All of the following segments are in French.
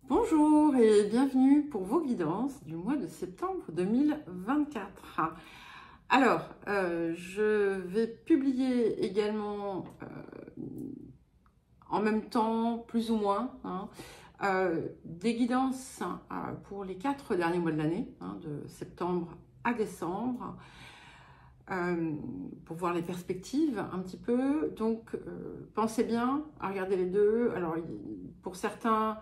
Bonjour et bienvenue pour vos guidances du mois de septembre 2024. Alors, je vais publier également en même temps, plus ou moins, des guidances pour les 4 derniers mois de l'année, de septembre à décembre, pour voir les perspectives un petit peu. Donc, pensez bien à regarder les deux. Alors, pour certains,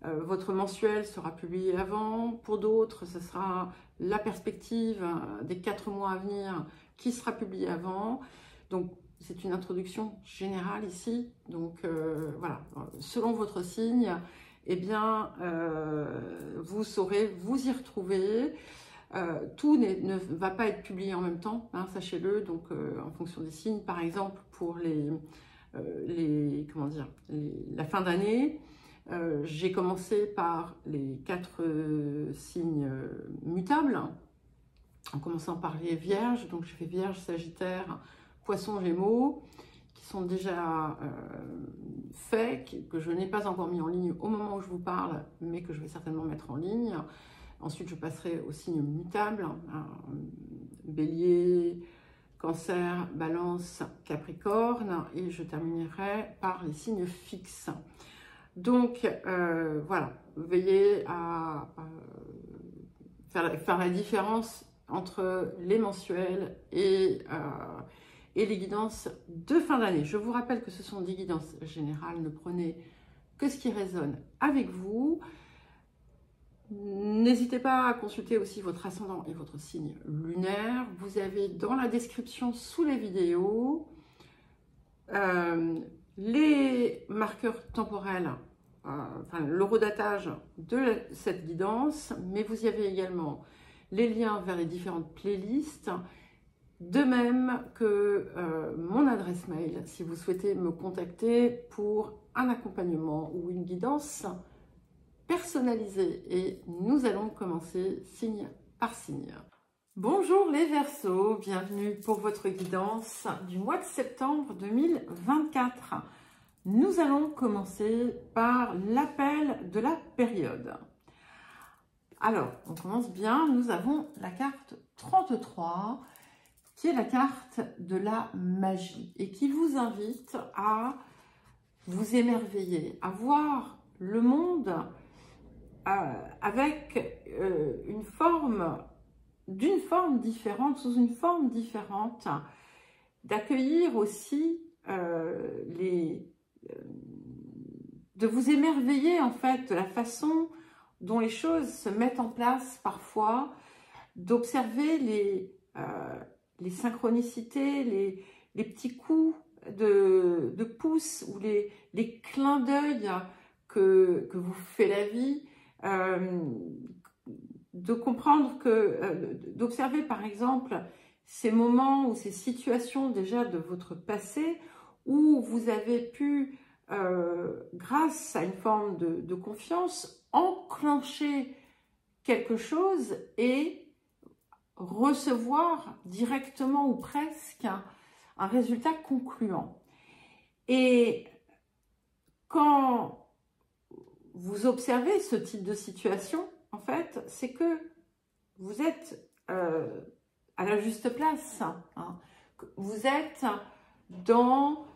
votre mensuel sera publié avant. Pour d'autres, ce sera la perspective des 4 mois à venir qui sera publiée avant. Donc, c'est une introduction générale ici. Donc, voilà, selon votre signe, eh bien, vous saurez vous y retrouver. Tout ne va pas être publié en même temps, sachez-le. Donc, en fonction des signes, par exemple, pour la fin d'année, j'ai commencé par les 4 signes mutables, en commençant par les Vierges. Donc, je fais Vierge, Sagittaire, Poisson, Gémeaux, qui sont déjà faits, que je n'ai pas encore mis en ligne au moment où je vous parle, mais que je vais certainement mettre en ligne. Ensuite, je passerai aux signes mutables, Bélier, Cancer, Balance, Capricorne, et je terminerai par les signes fixes. Donc, voilà, veillez à faire la différence entre les mensuels et les guidances de fin d'année. Je vous rappelle que ce sont des guidances générales, ne prenez que ce qui résonne avec vous. N'hésitez pas à consulter aussi votre ascendant et votre signe lunaire. Vous avez dans la description sous les vidéos les marqueurs temporels, l'horodatage de cette guidance, mais vous y avez également les liens vers les différentes playlists, de même que mon adresse mail si vous souhaitez me contacter pour un accompagnement ou une guidance personnalisée. Et nous allons commencer signe par signe. Bonjour les Verseaux, bienvenue pour votre guidance du mois de septembre 2024. Nous allons commencer par l'appel de la période. Alors, on commence bien. Nous avons la carte 33, qui est la carte de la magie et qui vous invite à vous émerveiller, à voir le monde avec d'une forme différente, sous une forme différente, d'accueillir aussi de vous émerveiller en fait de la façon dont les choses se mettent en place parfois, d'observer les synchronicités, les petits coups de pouce ou les clins d'œil que vous fait la vie, de comprendre d'observer par exemple ces moments ou ces situations déjà de votre passé où vous avez pu, grâce à une forme de confiance, enclencher quelque chose et recevoir directement ou presque un résultat concluant. Et quand vous observez ce type de situation, en fait, c'est que vous êtes à la juste place. Vous êtes dans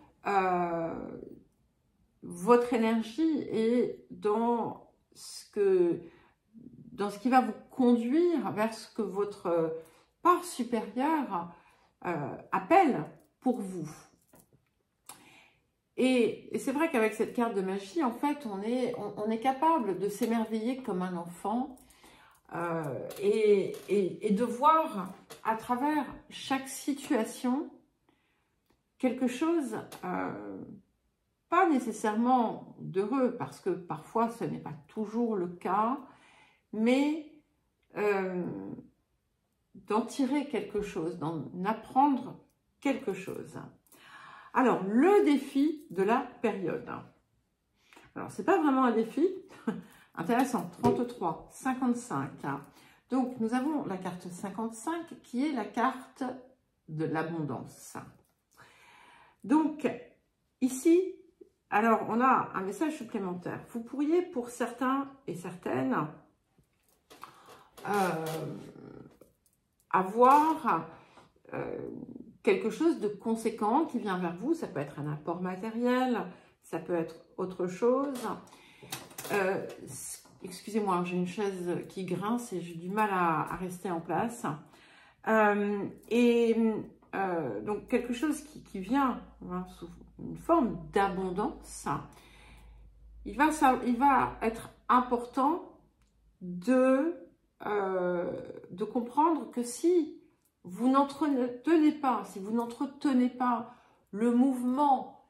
votre énergie et dans ce qui va vous conduire vers ce que votre part supérieure appelle pour vous. Et c'est vrai qu'avec cette carte de magie, en fait, on est capable de s'émerveiller comme un enfant et de voir à travers chaque situation quelque chose, pas nécessairement d'heureux, parce que parfois ce n'est pas toujours le cas, mais d'en tirer quelque chose, d'en apprendre quelque chose. Alors, le défi de la période. Alors, ce n'est pas vraiment un défi. Intéressant, 33, 55. Donc, nous avons la carte 55 qui est la carte de l'abondance. Donc, ici, Alors, on a un message supplémentaire. Vous pourriez, pour certains et certaines, avoir quelque chose de conséquent qui vient vers vous. Ça peut être un apport matériel, ça peut être autre chose. Excusez-moi, j'ai une chaise qui grince et j'ai du mal à rester en place. Donc, quelque chose qui vient sous une forme d'abondance. Il va être important de comprendre que si vous n'entretenez pas le mouvement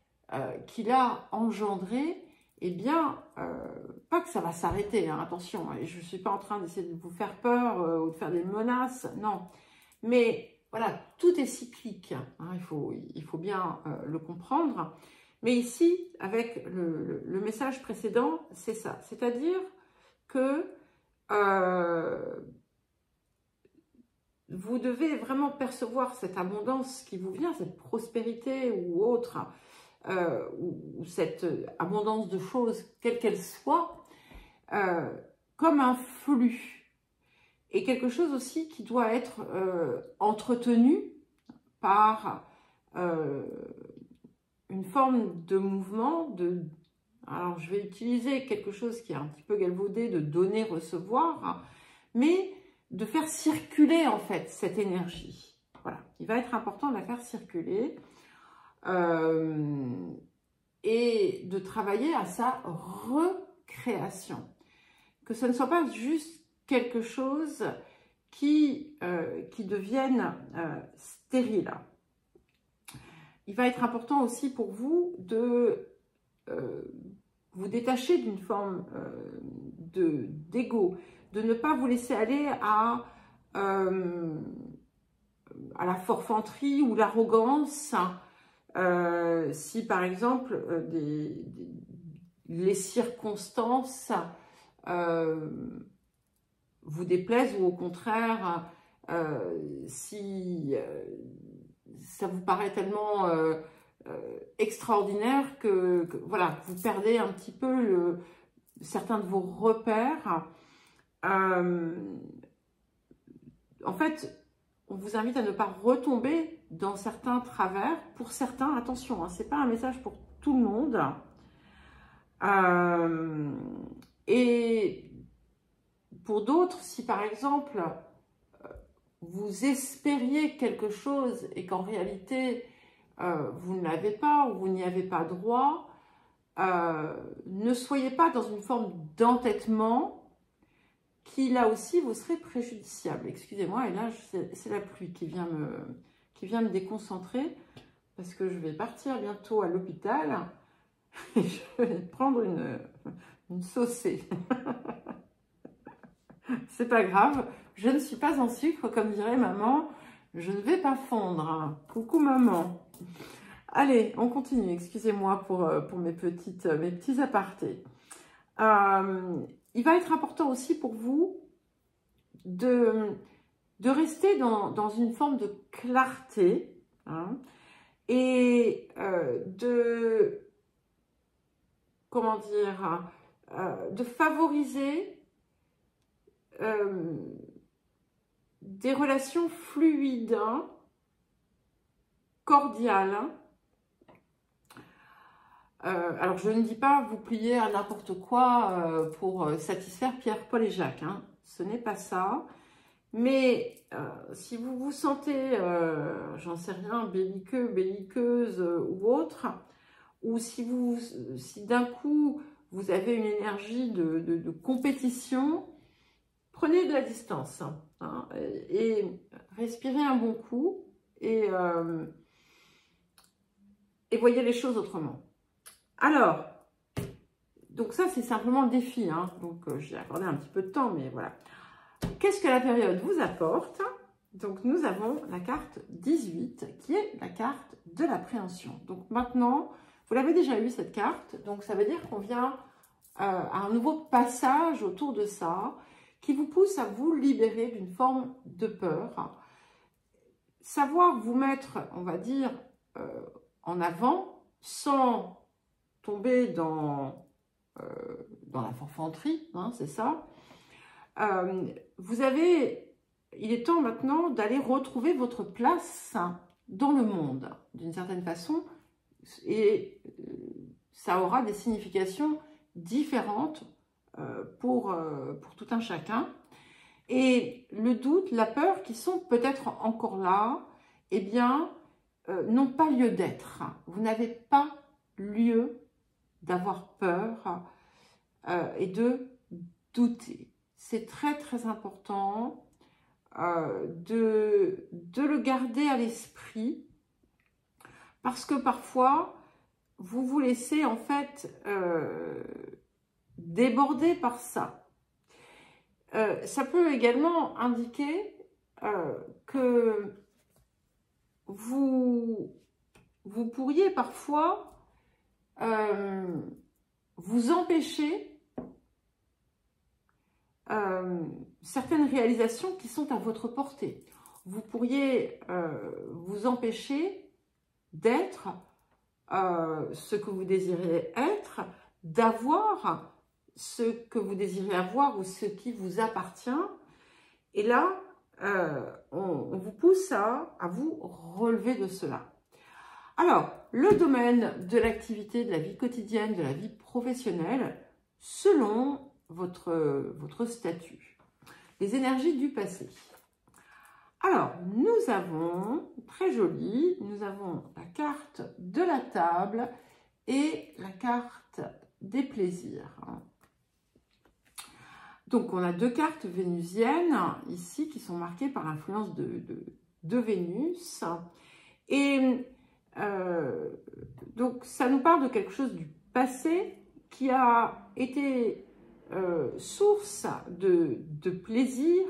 qu'il a engendré, eh bien, pas que ça va s'arrêter, hein, attention, je ne suis pas en train d'essayer de vous faire peur ou de faire des menaces, non. Mais voilà, tout est cyclique, hein, il faut bien le comprendre. Mais ici, avec le message précédent, c'est ça. C'est-à-dire que vous devez vraiment percevoir cette abondance qui vous vient, cette prospérité ou autre, ou cette abondance de choses, quelle qu'elle soit, comme un flux. Et quelque chose aussi qui doit être entretenu par une forme de mouvement, alors je vais utiliser quelque chose qui est un petit peu galvaudé, de donner-recevoir, hein, mais de faire circuler en fait cette énergie. Voilà, il va être important de la faire circuler et de travailler à sa recréation. Que ce ne soit pas juste quelque chose qui devienne stérile. Il va être important aussi pour vous de vous détacher d'une forme d'ego, de ne pas vous laisser aller à la forfanterie ou l'arrogance. Si par exemple les circonstances vous déplaisent ou au contraire si ça vous paraît tellement extraordinaire que voilà, vous perdez un petit peu certains de vos repères. En fait, on vous invite à ne pas retomber dans certains travers. Pour certains, attention, hein, ce n'est pas un message pour tout le monde. Et pour d'autres, si par exemple, vous espériez quelque chose et qu'en réalité, vous ne l'avez pas ou vous n'y avez pas droit, ne soyez pas dans une forme d'entêtement qui, là aussi, vous serait préjudiciable. Excusez-moi, et là, c'est la pluie qui vient me déconcentrer parce que je vais partir bientôt à l'hôpital et je vais prendre une saucée. C'est pas grave, je ne suis pas en sucre, comme dirait maman, je ne vais pas fondre. Coucou maman. Allez, on continue, excusez-moi pour mes petits apartés. Il va être important aussi pour vous de rester dans une forme de clarté, hein, et comment dire, de favoriser des relations fluides, hein, cordiales. Alors, je ne dis pas vous plier à n'importe quoi pour satisfaire Pierre, Paul et Jacques. Hein. Ce n'est pas ça. Mais si vous vous sentez, j'en sais rien, belliqueux, belliqueuse ou autre, ou si d'un coup vous avez une énergie de compétition, prenez de la distance, hein, et respirez un bon coup et voyez les choses autrement. Alors, donc ça c'est simplement le défi, hein, donc j'ai accordé un petit peu de temps, mais voilà. Qu'est-ce que la période vous apporte? Donc nous avons la carte 18 qui est la carte de l'appréhension. Donc maintenant, vous l'avez déjà eu cette carte, donc ça veut dire qu'on vient à un nouveau passage autour de ça, qui vous pousse à vous libérer d'une forme de peur. Savoir vous mettre, on va dire, en avant, sans tomber dans la forfanterie, hein, c'est ça. Il est temps maintenant d'aller retrouver votre place dans le monde, d'une certaine façon, et ça aura des significations différentes pour tout un chacun. Et le doute, la peur, qui sont peut-être encore là, eh bien, n'ont pas lieu d'être. Vous n'avez pas lieu d'avoir peur et de douter. C'est très très important de le garder à l'esprit, parce que parfois vous vous laissez en fait déborder par ça. Ça peut également indiquer que vous pourriez parfois vous empêcher certaines réalisations qui sont à votre portée. Vous pourriez vous empêcher d'être ce que vous désirez être, d'avoir ce que vous désirez avoir ou ce qui vous appartient. Et là, on vous pousse à vous relever de cela. Alors, le domaine de l'activité, de la vie quotidienne, de la vie professionnelle, selon votre statut. Les énergies du passé. Alors, nous avons, très joli, nous avons la carte de la table et la carte des plaisirs. Donc, on a deux cartes vénusiennes ici qui sont marquées par l'influence de Vénus. Et donc, ça nous parle de quelque chose du passé qui a été source de plaisir,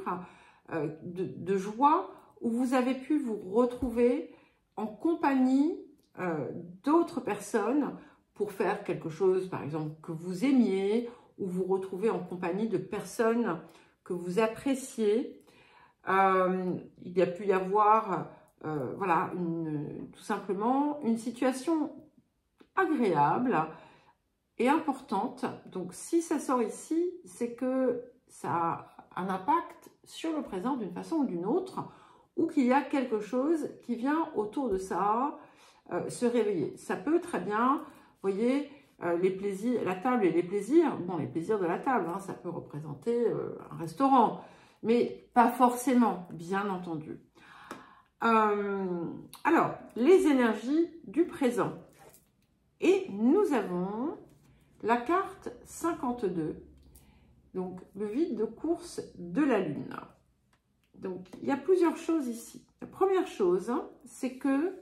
de joie, où vous avez pu vous retrouver en compagnie d'autres personnes pour faire quelque chose, par exemple, que vous aimiez, ou vous retrouver en compagnie de personnes que vous appréciez. Il y a pu y avoir, voilà, tout simplement une situation agréable et importante. Donc, si ça sort ici, c'est que ça a un impact sur le présent d'une façon ou d'une autre, ou qu'il y a quelque chose qui vient autour de ça se réveiller. Ça peut très bien, vous voyez, les plaisirs, la table et les plaisirs, bon, les plaisirs de la table, hein, ça peut représenter un restaurant, mais pas forcément, bien entendu. Alors, les énergies du présent. Et nous avons la carte 52, donc le vide de course de la Lune. Donc, il y a plusieurs choses ici. La première chose, c'est que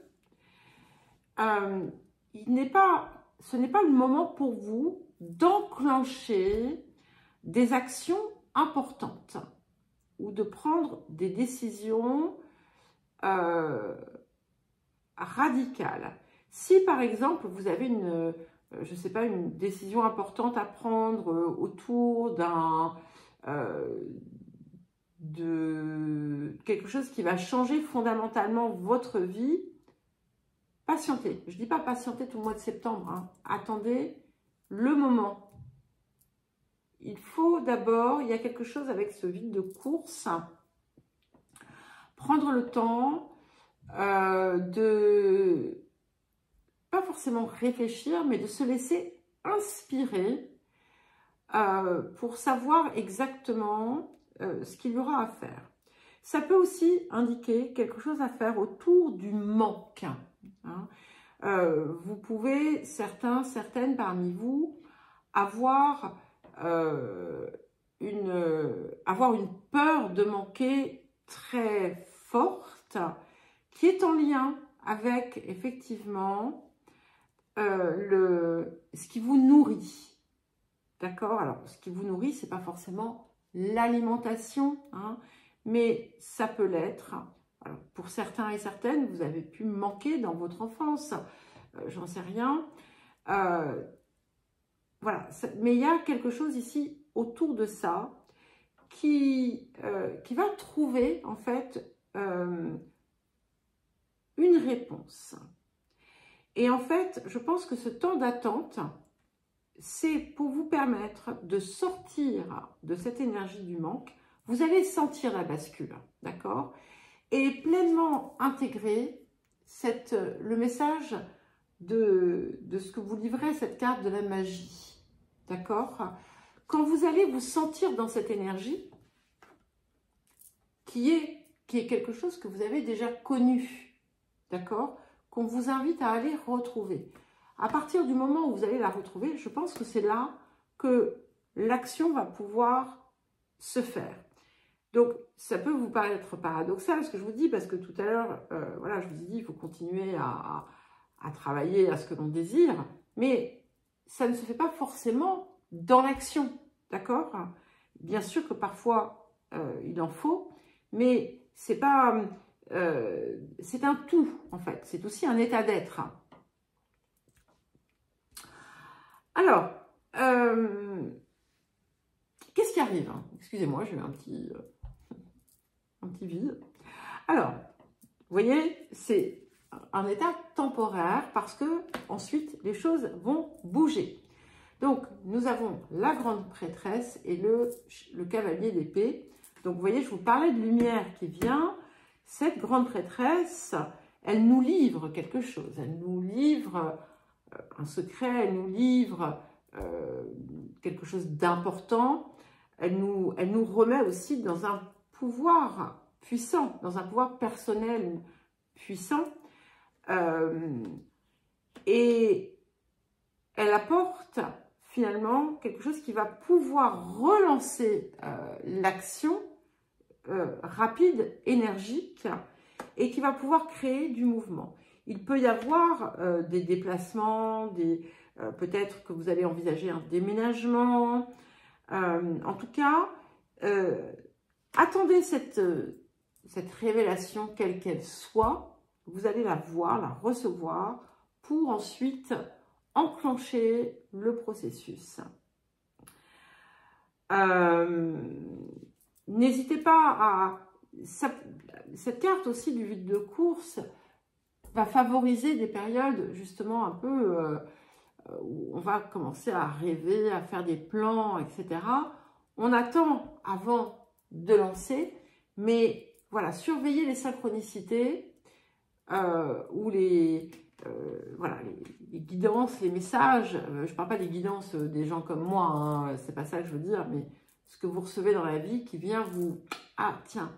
ce n'est pas le moment pour vous d'enclencher des actions importantes ou de prendre des décisions radicales. Si par exemple vous avez je ne sais pas, une décision importante à prendre autour de quelque chose qui va changer fondamentalement votre vie, patientez. Je ne dis pas patienter tout le mois de septembre, hein. Attendez le moment. Il faut d'abord, il y a quelque chose avec ce vide de course, prendre le temps de, pas forcément réfléchir, mais de se laisser inspirer pour savoir exactement ce qu'il y aura à faire. Ça peut aussi indiquer quelque chose à faire autour du manque. Hein. Vous pouvez, certaines parmi vous, avoir une peur de manquer très forte, qui est en lien avec, effectivement, ce qui vous nourrit. D'accord? Alors, ce qui vous nourrit, ce n'est pas forcément l'alimentation, hein, mais ça peut l'être. Pour certains et certaines, vous avez pu manquer dans votre enfance, j'en sais rien. Voilà, mais il y a quelque chose ici autour de ça qui va trouver en fait une réponse. Et en fait, je pense que ce temps d'attente c'est pour vous permettre de sortir de cette énergie du manque. Vous allez sentir la bascule, d'accord? Et pleinement intégrer le message de ce que vous livrez, cette carte de la magie, d'accord? Quand vous allez vous sentir dans cette énergie, qui est quelque chose que vous avez déjà connu, d'accord? Qu'on vous invite à aller retrouver. À partir du moment où vous allez la retrouver, je pense que c'est là que l'action va pouvoir se faire. Donc, ça peut vous paraître paradoxal, ce que je vous dis, parce que tout à l'heure, voilà, je vous ai dit, il faut continuer à travailler à ce que l'on désire, mais ça ne se fait pas forcément dans l'action, d'accord? Bien sûr que parfois, il en faut, mais c'est pas, c'est un tout, en fait. C'est aussi un état d'être. Alors, qu'est-ce qui arrive? Excusez-moi, j'ai eu un petit vide. Alors, vous voyez, c'est un état temporaire parce que ensuite les choses vont bouger. Donc, nous avons la grande prêtresse et le cavalier d'épée. Donc, vous voyez, je vous parlais de lumière qui vient. Cette grande prêtresse, elle nous livre quelque chose. Elle nous livre un secret, elle nous livre quelque chose d'important. Elle nous remet aussi dans un pouvoir puissant, dans un pouvoir personnel puissant. Et elle apporte finalement quelque chose qui va pouvoir relancer l'action rapide, énergique, et qui va pouvoir créer du mouvement. Il peut y avoir des déplacements, peut-être que vous allez envisager un déménagement. En tout cas, attendez cette révélation, quelle qu'elle soit. Vous allez la voir, la recevoir, pour ensuite enclencher le processus. N'hésitez pas à... Cette carte aussi du vide de course va favoriser des périodes justement un peu où on va commencer à rêver, à faire des plans, etc. On attend avant de lancer, mais voilà, surveillez les synchronicités ou voilà, les guidances, les messages. Je ne parle pas des guidances des gens comme moi, hein, c'est pas ça que je veux dire, mais ce que vous recevez dans la vie qui vient vous... Ah, tiens,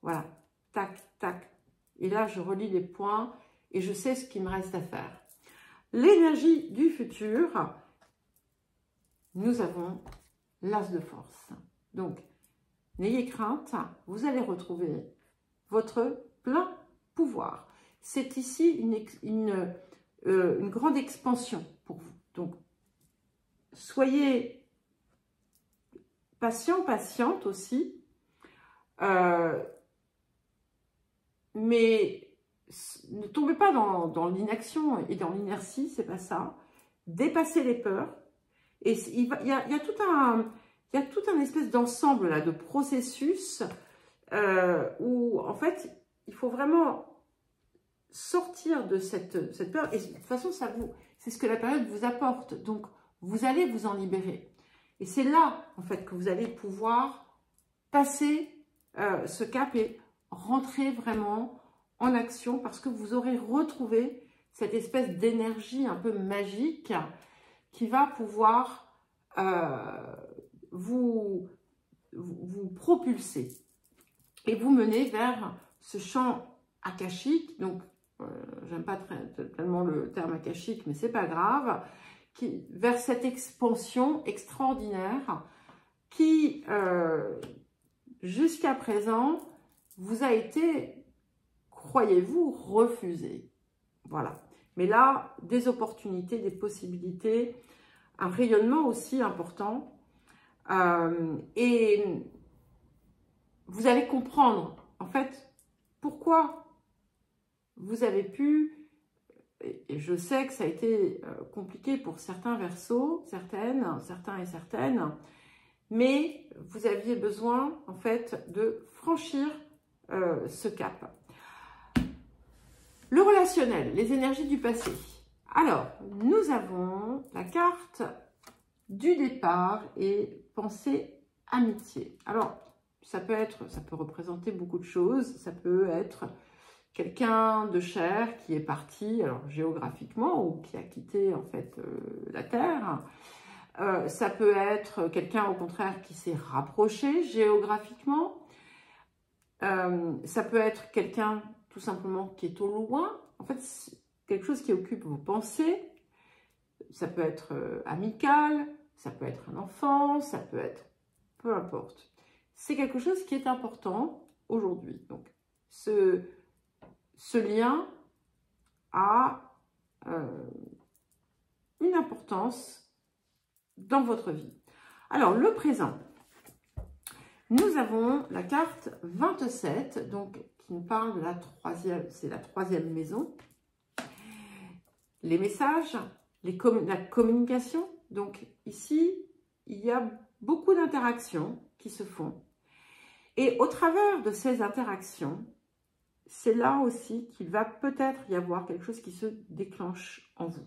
voilà, tac, tac. Et là, je relis les points et je sais ce qu'il me reste à faire. L'énergie du futur, nous avons l'as de force. Donc, n'ayez crainte, vous allez retrouver votre plein pouvoir. C'est ici une grande expansion pour vous. Donc, soyez patient, patiente aussi, mais ne tombez pas dans l'inaction et dans l'inertie, c'est pas ça. Dépassez les peurs. Et il y a tout un espèce d'ensemble là de processus où en fait il faut vraiment sortir de cette peur. Et de toute façon, c'est ce que la période vous apporte. Donc vous allez vous en libérer. Et c'est là en fait que vous allez pouvoir passer ce cap et rentrer vraiment en action, parce que vous aurez retrouvé cette espèce d'énergie un peu magique qui va pouvoir vous propulser et vous mener vers ce champ akashique. Donc, j'aime pas tellement le terme akashique, mais c'est pas grave, vers cette expansion extraordinaire qui, jusqu'à présent, vous a été, croyez-vous, refusé. Voilà. Mais là, des opportunités, des possibilités, un rayonnement aussi important. Et vous allez comprendre, en fait, pourquoi vous avez pu, et je sais que ça a été compliqué pour certains Verseaux, certains et certaines, mais vous aviez besoin, en fait, de franchir ce cap. Le relationnel, les énergies du passé. Alors, nous avons la carte du départ et pensez amitié. Alors, ça peut représenter beaucoup de choses. Ça peut être quelqu'un de cher qui est parti, alors géographiquement, ou qui a quitté en fait la Terre. Ça peut être quelqu'un au contraire qui s'est rapproché géographiquement. Ça peut être quelqu'un tout simplement qui est au loin. En fait, c'est quelque chose qui occupe vos pensées. Ça peut être amical, ça peut être un enfant, ça peut être peu importe. C'est quelque chose qui est important aujourd'hui. Donc, ce lien a une importance dans votre vie. Alors, le présent. Nous avons la carte 27, donc qui nous parle de la troisième, c'est la troisième maison. Les messages, la communication. Donc ici, il y a beaucoup d'interactions qui se font. Et au travers de ces interactions, c'est là aussi qu'il va peut-être y avoir quelque chose qui se déclenche en vous.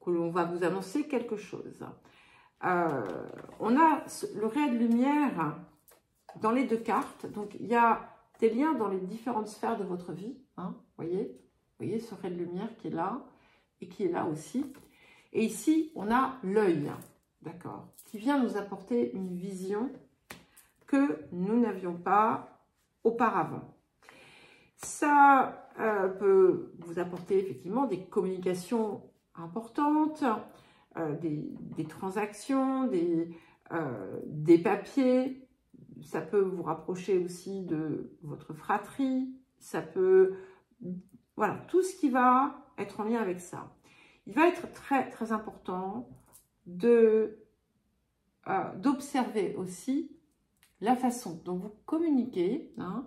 Que l'on va vous annoncer quelque chose. On a le ray de lumière dans les deux cartes. Donc, il y a des liens dans les différentes sphères de votre vie. Hein, voyez ce ray de lumière qui est là et qui est là aussi. Et ici, on a l'œil, d'accord, qui vient nous apporter une vision que nous n'avions pas auparavant. Ça peut vous apporter effectivement des communications importantes, des transactions, des papiers. Ça peut vous rapprocher aussi de votre fratrie. Ça peut... Voilà, tout ce qui va être en lien avec ça. Il va être très, très important d'observer aussi la façon dont vous communiquez, hein,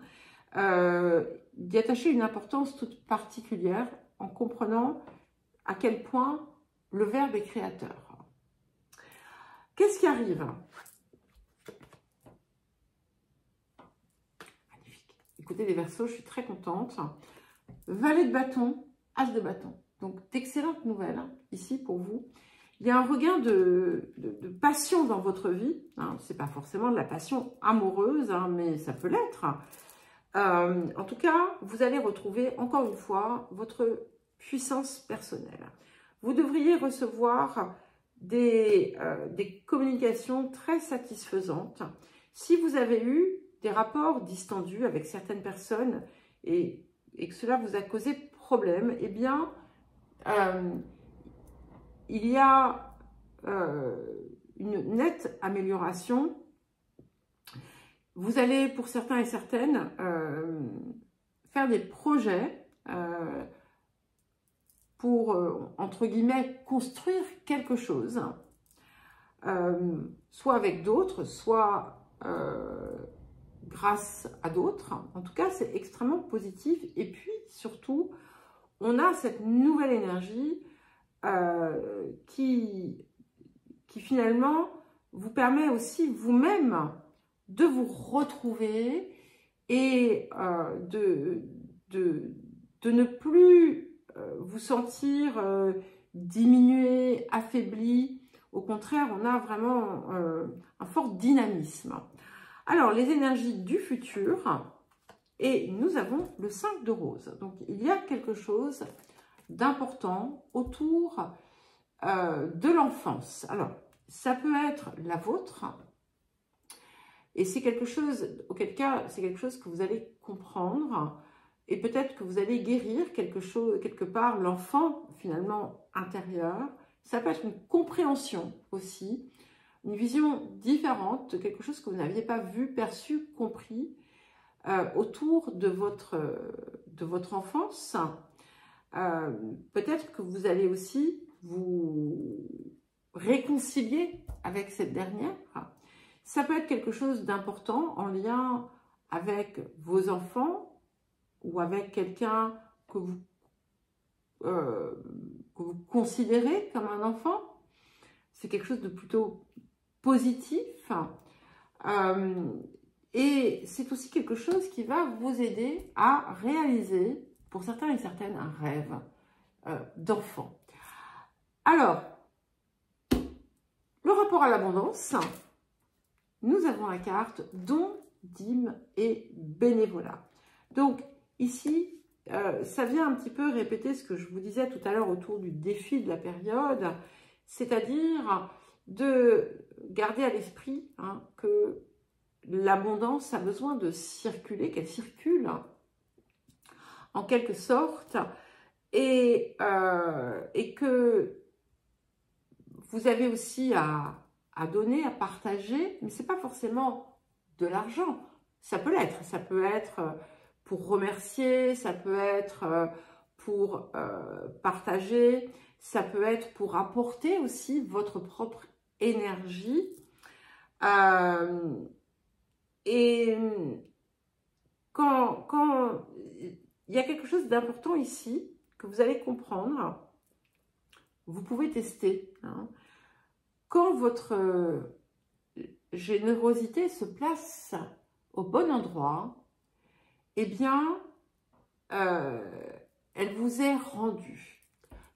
d'y attacher une importance toute particulière en comprenant à quel point le verbe est créateur. Qu'est-ce qui arrive? Magnifique. Écoutez les Verseaux, je suis très contente. Valet de bâton, as de bâton. Donc d'excellentes nouvelles ici pour vous. Il y a un regain de passion dans votre vie. Hein. Ce n'est pas forcément de la passion amoureuse, hein, mais ça peut l'être. En tout cas, vous allez retrouver encore une fois votre puissance personnelle. Vous devriez recevoir des communications très satisfaisantes. Si vous avez eu des rapports distendus avec certaines personnes et que cela vous a causé problème, eh bien, il y a une nette amélioration. Vous allez, pour certains et certaines, faire des projets pour, entre guillemets, construire quelque chose, soit avec d'autres, soit grâce à d'autres. En tout cas, c'est extrêmement positif. Et puis, surtout, on a cette nouvelle énergie qui finalement vous permet aussi vous-même de vous retrouver et de ne plus vous sentir diminué, affaibli. Au contraire, on a vraiment un fort dynamisme. Alors, les énergies du futur, et nous avons le 5 de rose. Donc, il y a quelque chose d'important autour de l'enfance. Alors, ça peut être la vôtre, et c'est quelque chose, auquel cas, c'est quelque chose que vous allez comprendre, et peut-être que vous allez guérir quelque part, l'enfant finalement intérieur. Ça peut être une compréhension aussi, une vision différente de quelque chose que vous n'aviez pas vu, perçu, compris autour de votre enfance. Peut-être que vous allez aussi vous réconcilier avec cette dernière. Ça peut être quelque chose d'important en lien avec vos enfants ou avec quelqu'un que vous considérez comme un enfant. C'est quelque chose de plutôt positif. Et c'est aussi quelque chose qui va vous aider à réaliser, pour certains et certaines, un rêve d'enfant. Alors, rapport à l'abondance, nous avons la carte don, dîme et bénévolat. Donc, ici, ça vient un petit peu répéter ce que je vous disais tout à l'heure autour du défi de la période, c'est-à-dire de garder à l'esprit que l'abondance a besoin de circuler, qu'elle circule en quelque sorte, et que vous avez aussi à donner, à partager, mais ce n'est pas forcément de l'argent. Ça peut être pour remercier, ça peut être pour partager, ça peut être pour apporter aussi votre propre énergie. Et quand il y a quelque chose d'important ici que vous allez comprendre, vous pouvez tester. Quand votre générosité se place au bon endroit, eh bien, elle vous est rendue.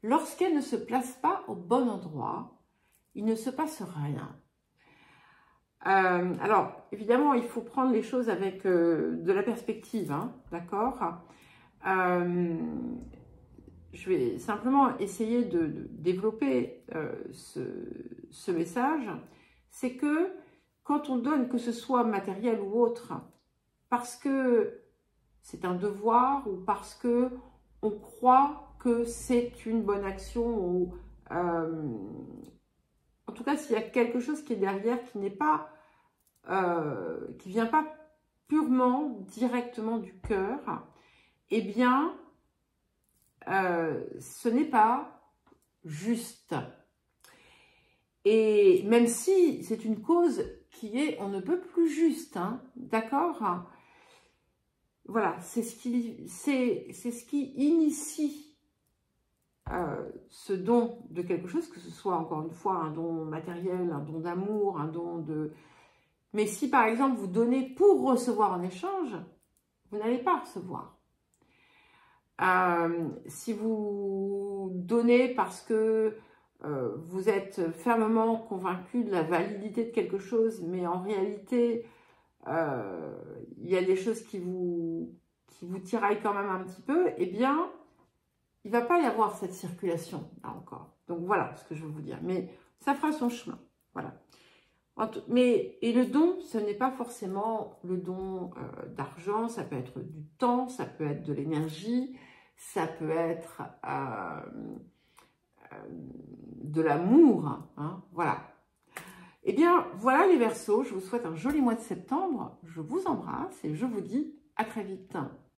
Lorsqu'elle ne se place pas au bon endroit, il ne se passe rien. Alors, évidemment, il faut prendre les choses avec de la perspective, d'accord? Je vais simplement essayer de développer ce message. C'est que quand on donne, que ce soit matériel ou autre, parce que c'est un devoir ou parce que on croit que c'est une bonne action ou en tout cas s'il y a quelque chose qui est derrière qui n'est pas qui vient pas purement directement du cœur, eh bien ce n'est pas juste. Et même si c'est une cause qui est on ne peut plus juste, d'accord? Voilà, c'est ce qui initie ce don de quelque chose, que ce soit encore une fois un don matériel, un don d'amour, un don de... Mais si par exemple vous donnez pour recevoir en échange, vous n'allez pas recevoir. Si vous donnez parce que vous êtes fermement convaincu de la validité de quelque chose, mais en réalité, il y a des choses qui vous tiraillent quand même un petit peu, eh bien, il ne va pas y avoir cette circulation, là encore. Donc, voilà ce que je veux vous dire. Mais ça fera son chemin, voilà. Et le don, ce n'est pas forcément le don d'argent, ça peut être du temps, ça peut être de l'énergie, ça peut être de l'amour, voilà. Eh bien, voilà les Verseaux, je vous souhaite un joli mois de septembre, je vous embrasse et je vous dis à très vite.